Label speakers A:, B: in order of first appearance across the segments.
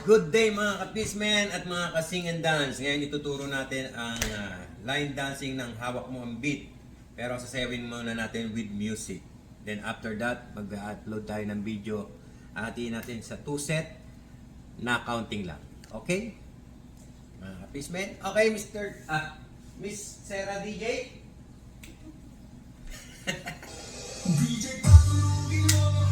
A: Good day mga ka-Peacemen at mga ka-Sing and Dance. Ngayon ituturo natin ang line dancing ng hawak mo ang beat. Pero sasayawin muna natin with music. Then after that, mag-upload tayo ng video. Hatiin natin sa 2 set na counting lang. Okay? Mga ka-Peacemen. Okay, Miss Sarah DJ?
B: DJ patulugin mo tonight.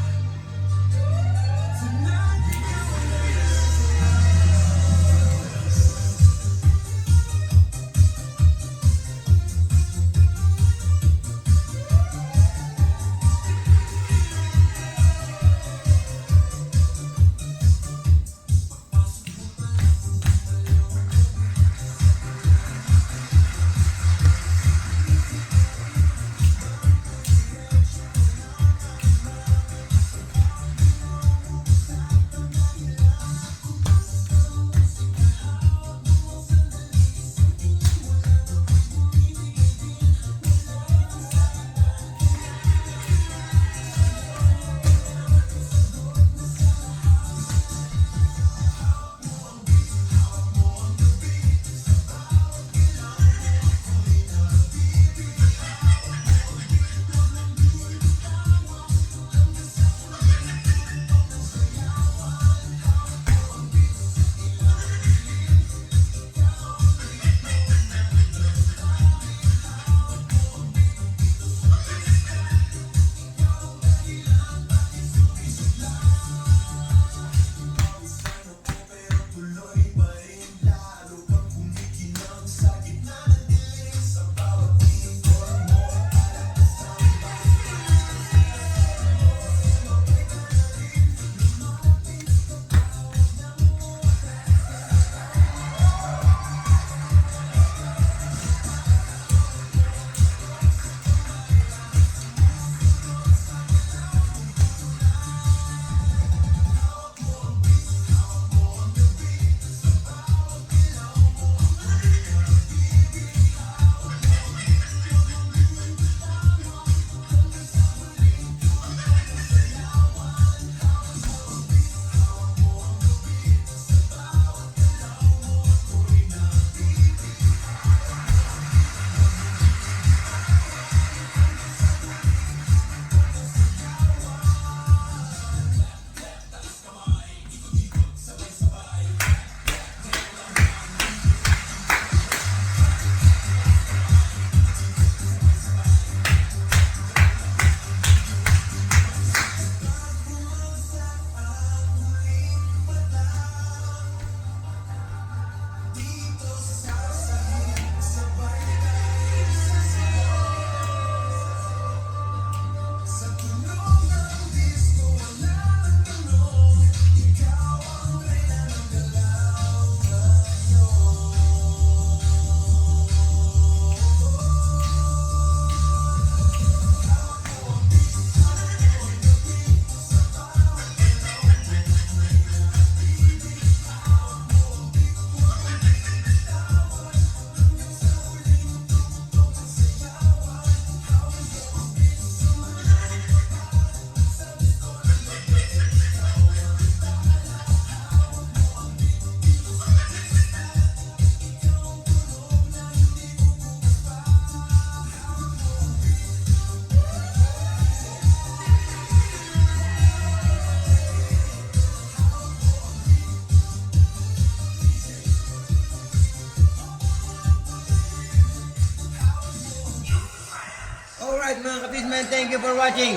A: Alright mga ka-Peacemen, thank you for watching.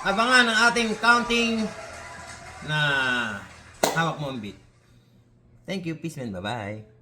A: Abangan ang ating counting na hawak mo ang beat. Thank you, Peacemen. Bye-bye.